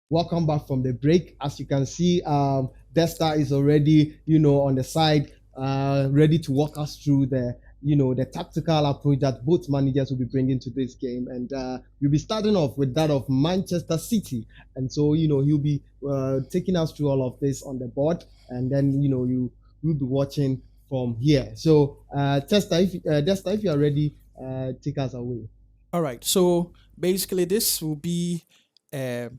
Welcome back from the break. As you can see, Dexter is already, on the side, ready to walk us through the tactical approach that both managers will be bringing to this game. And we'll be starting off with that of Manchester City. And so, he'll be taking us through all of this on the board. And then, will be watching from here. So, Dexter, if you are ready, take us away. All right. So basically, this will be a,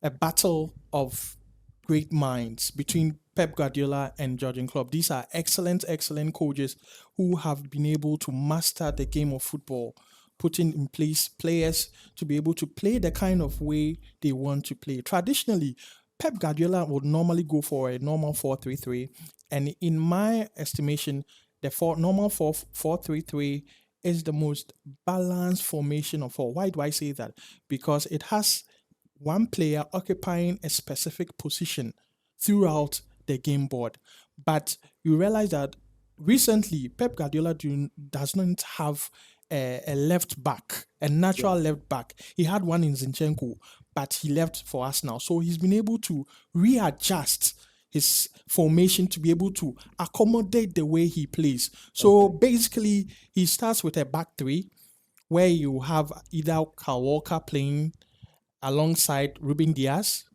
a battle of great minds between Pep Guardiola and Jurgen Klopp. These are excellent, excellent coaches who have been able to master the game of football, putting in place players to be able to play the kind of way they want to play. Traditionally, Pep Guardiola would normally go for a normal 4-3-3, and in my estimation, the normal 4-3-3 is the most balanced formation of all. Why do I say that? Because it has one player occupying a specific position throughout the game board. But you realize that recently Pep Guardiola does not have a left back, a natural left back. He had one in Zinchenko, but he left for us now. So he's been able to readjust his formation to be able to accommodate the way he plays. So basically, he starts with a back three where you have either Kyle Walker playing alongside Ruben Diaz,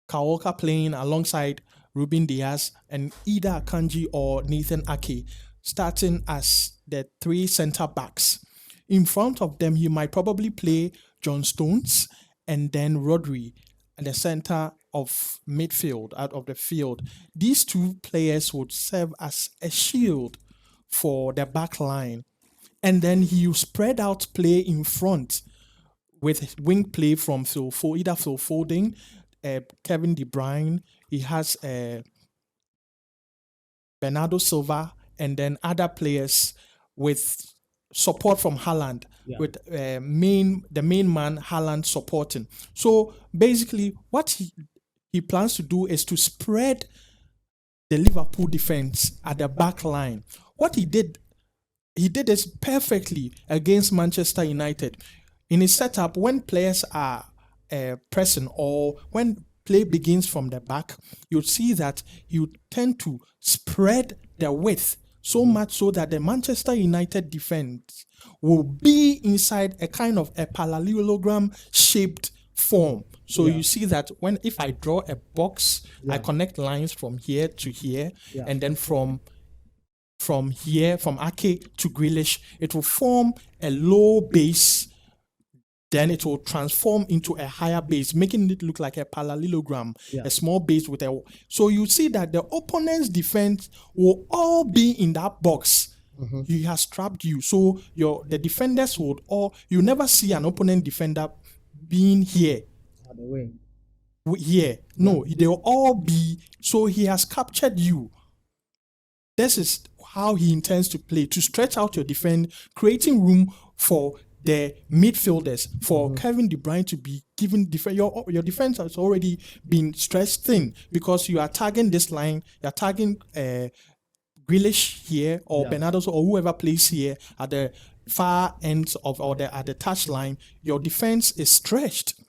Kyle Walker playing alongside Ruben Diaz, and either Kanji or Nathan Ake starting as the three center backs. In front of them, he might probably play John Stones and then Rodri at the center of midfield, out of the field. These two players would serve as a shield for the back line. And then he will spread out play in front with wing play from either Phil Foden, Kevin De Bruyne. He has Bernardo Silva, and then other players with support from Haaland, with the main man Haaland supporting. So basically, what he plans to do is to spread the Liverpool defense at the back line. What he did this perfectly against Manchester United. In his setup, when players are pressing or when play begins from the back, you'll see that you tend to spread the width so much so that the Manchester United defense will be inside a kind of a parallelogram shaped form. So you see that if I draw a box, I connect lines from here to here, and then from here, from Ake to Grealish, it will form a low base, then it will transform into a higher base, making it look like a parallelogram, a small base with a... So you see that the opponent's defense will all be in that box. He has trapped you. So the defenders would all... You never see an opponent defender being here. Here. No, they will all be... So he has captured you. This is how he intends to play, to stretch out your defense, creating room for the midfielders, for Kevin De Bruyne to be given defense. Your defense has already been stretched thin because you are tagging this line, you're tagging Grealish here or Bernardo or whoever plays here at the far ends of at the touch line. Your defense is stretched,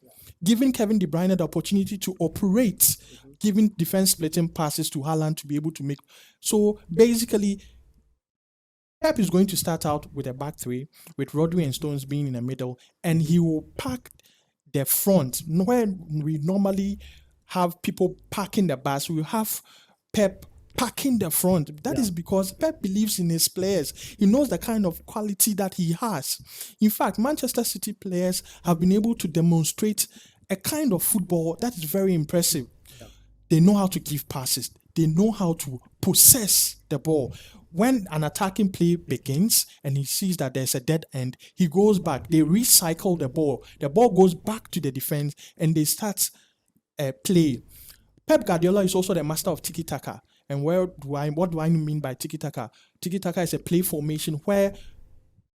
giving Kevin De Bruyne the opportunity to operate, giving defense splitting passes to Haaland to be able to make. So basically, Pep is going to start out with a back three, with Rodri and Stones being in the middle, and he will pack the front. Where we normally have people packing the backs, we have Pep packing the front. That is because Pep believes in his players. He knows the kind of quality that he has. In fact, Manchester City players have been able to demonstrate a kind of football that is very impressive. They know how to give passes. They know how to possess the ball. When an attacking play begins and he sees that there's a dead end, he goes back. They recycle the ball. The ball goes back to the defense and they start play. Pep Guardiola is also the master of tiki-taka. And what do I mean by tiki-taka? Tiki-taka is a play formation where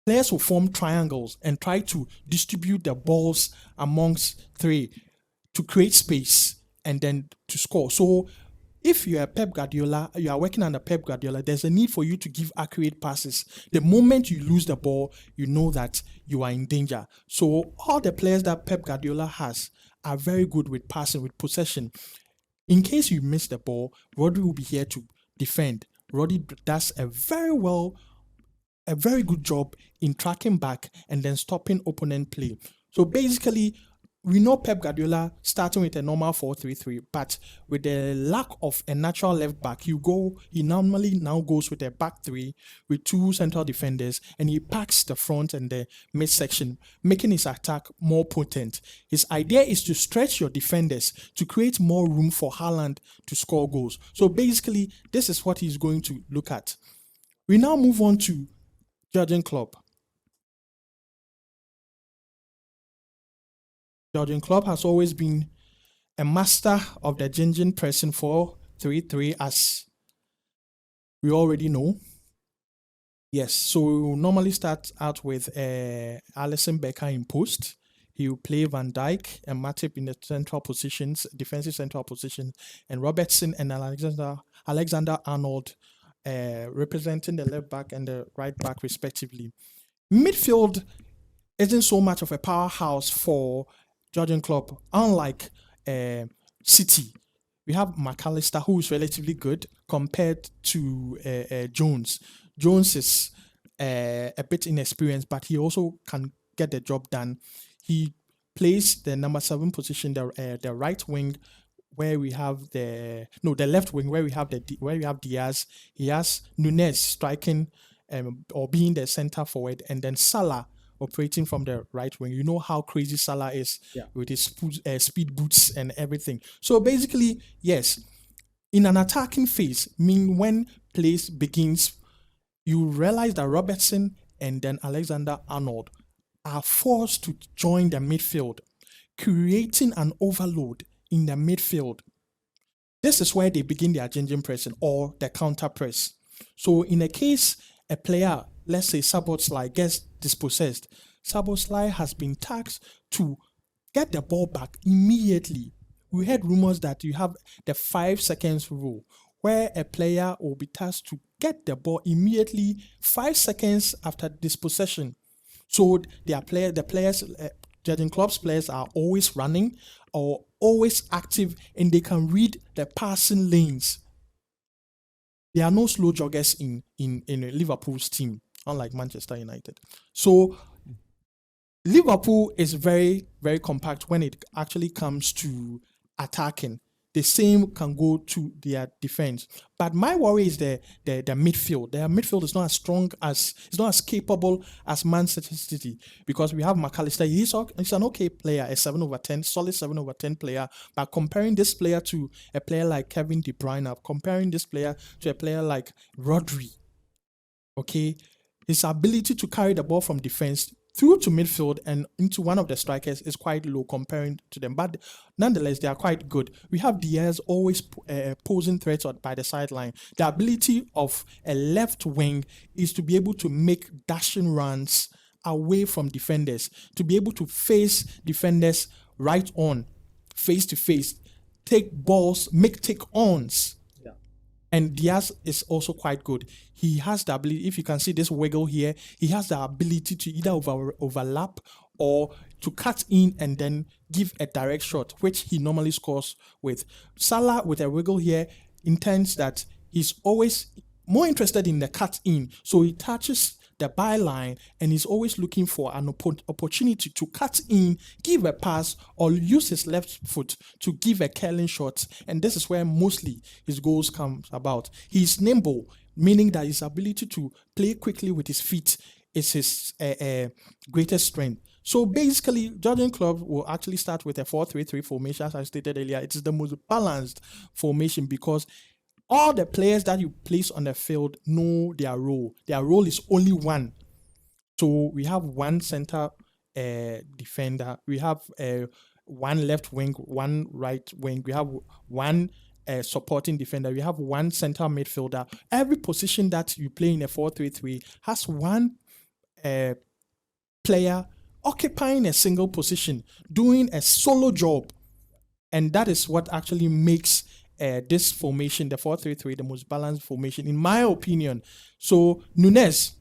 players will form triangles and try to distribute the balls amongst three to create space and then to score. So If you are Pep Guardiola, you are working under Pep Guardiola, there's a need for you to give accurate passes. The moment you lose the ball, you know that you are in danger. So all the players that Pep Guardiola has are very good with passing, with possession. In case you miss the ball, Rodri will be here to defend. Rodri does a very good job in tracking back and then stopping opponent play. So basically, we know Pep Guardiola starting with a normal 4-3-3, but with the lack of a natural left back, he normally now goes with a back three with two central defenders, and he packs the front and the midsection, making his attack more potent. His idea is to stretch your defenders to create more room for Haaland to score goals. So basically, this is what he's going to look at. We now move on to Jurgen Klopp. Jurgen Klopp has always been a master of the Gingen pressing 4-3-3, as we already know. Yes, so we will normally start out with Alisson Becker in post. He will play Van Dijk and Matip in the central positions, defensive central positions, and Robertson and Alexander Arnold representing the left back and the right back respectively. Midfield isn't so much of a powerhouse for Jurgen Klopp, unlike City. We have McAllister, who is relatively good compared to Jones. Jones is a bit inexperienced, but he also can get the job done. He plays the number 7 position, the right wing, where we have the left wing, where we have Diaz. He has Nunez striking or being the center forward, and then Salah operating from the right wing. You know how crazy Salah is with his speed boots and everything. So basically, yes, in an attacking phase, when plays begins, you realize that Robertson and then Alexander Arnold are forced to join the midfield, creating an overload in the midfield. This is where they begin their Gingen pressing or the counter press. So in a case a player, let's say Szoboszlai, gets dispossessed, Szoboszlai has been tasked to get the ball back immediately. We heard rumors that you have the 5 seconds rule, where a player will be tasked to get the ball immediately 5 seconds after dispossession. So the players, Jurgen Klopp's players are always running or always active, and they can read the passing lanes. There are no slow joggers in Liverpool's team, unlike Manchester United. So Liverpool is very, very compact when it actually comes to attacking. The same can go to their defense. But my worry is the midfield. Their midfield is not as strong it's not as capable as Manchester City, because we have McAllister. He's an okay player, a 7/10, solid 7/10 player. But comparing this player to a player like Kevin De Bruyne, comparing this player to a player like Rodri, okay, his ability to carry the ball from defense through to midfield and into one of the strikers is quite low comparing to them. But nonetheless, they are quite good. We have Diaz always posing threats by the sideline. The ability of a left wing is to be able to make dashing runs away from defenders, to be able to face defenders right on, face to face, take balls, make take-ons. And Diaz is also quite good. He has the ability, if you can see this wiggle here, he has the ability to either overlap or to cut in and then give a direct shot, which he normally scores with. Salah, with a wiggle here, intends that he's always more interested in the cut in. So he touches the byline and he's always looking for an opportunity to cut in, give a pass, or use his left foot to give a curling shot. And this is where mostly his goals come about. He's nimble, meaning that his ability to play quickly with his feet is his greatest strength. So basically, Jurgen Klopp will actually start with a 4-3-3 formation, as I stated earlier. It is the most balanced formation because all the players that you place on the field know their role. Their role is only one. So we have one center defender. We have one left wing, one right wing. We have one supporting defender. We have one center midfielder. Every position that you play in a 4-3-3 has one player occupying a single position, doing a solo job. And that is what actually makes this formation, the 4-3-3, the most balanced formation, in my opinion. So Nunes,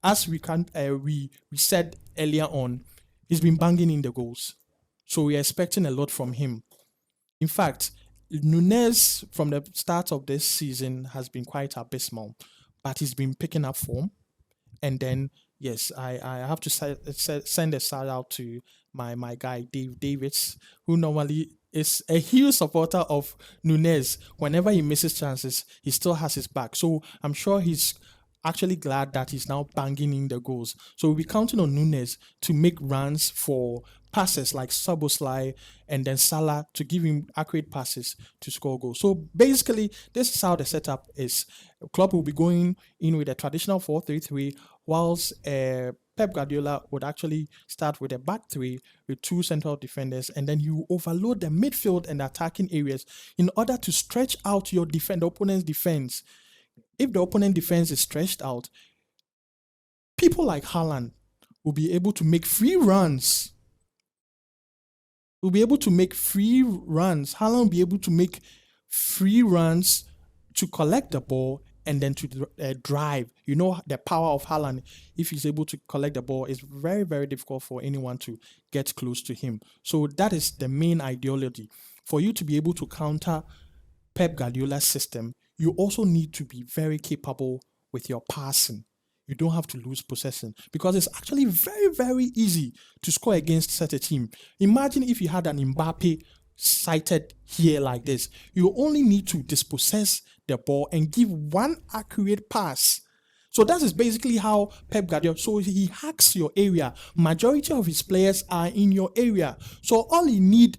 as we said earlier on, he's been banging in the goals. So we're expecting a lot from him. In fact, Nunes from the start of this season has been quite abysmal, but he's been picking up form. And then, yes, I have to send a shout out to my guy, Dave Davids, who normally is a huge supporter of Nunes. Whenever he misses chances, he still has his back. So I'm sure he's actually glad that he's now banging in the goals. So we'll be counting on Nunes to make runs for passes like Saboslai and then Salah to give him accurate passes to score goals. So basically, this is how the setup is. Klopp will be going in with a traditional 4-3-3, whilst Pep Guardiola would actually start with a back three with two central defenders, and then you overload the midfield and attacking areas in order to stretch out your the opponent's defense. If the opponent defense is stretched out, people like Haaland will be able to make free runs. Haaland will be able to make free runs to collect the ball and then to drive. You know the power of Haaland. If he's able to collect the ball, it's very, very difficult for anyone to get close to him. So that is the main ideology. For you to be able to counter Pep Guardiola's system, you also need to be very capable with your passing. You don't have to lose possession, because it's actually very, very easy to score against such a team. Imagine if you had an Mbappe sighted here like this. You only need to dispossess the ball and give one accurate pass. So that is basically how Pep Guardiola, so he hacks your area. Majority of his players are in your area. So all you need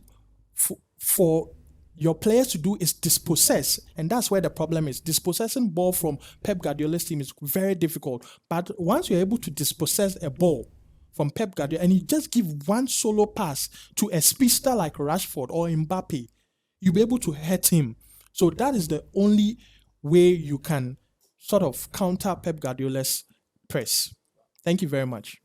for your players to do is dispossess, and that's where the problem is. Dispossessing ball from Pep Guardiola's team is very difficult. But once you're able to dispossess a ball from Pep Guardiola and you just give one solo pass to a speedster like Rashford or Mbappe, you'll be able to hurt him. So that is the only way you can sort of counter Pep Guardiola's press. Thank you very much.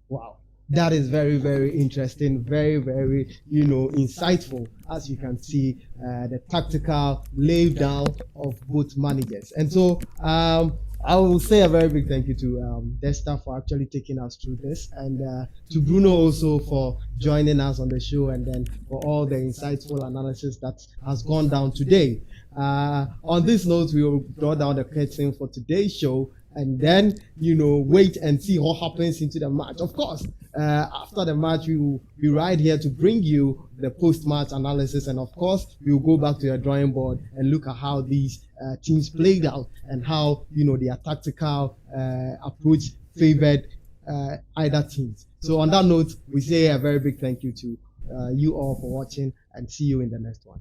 Wow. That is very, very interesting, very, very, insightful, as you can see, the tactical lay down of both managers. And so I will say a very big thank you to Dexter for actually taking us through this, and to Bruno also for joining us on the show, and then for all the insightful analysis that has gone down today. On this note, we will draw down the curtain for today's show, and then wait and see what happens into the match. Of course, after the match, we will be right here to bring you the post-match analysis, and of course, we will go back to the drawing board and look at how these teams played out and how their tactical approach favored either teams. So on that note, we say a very big thank you to you all for watching, and see you in the next one.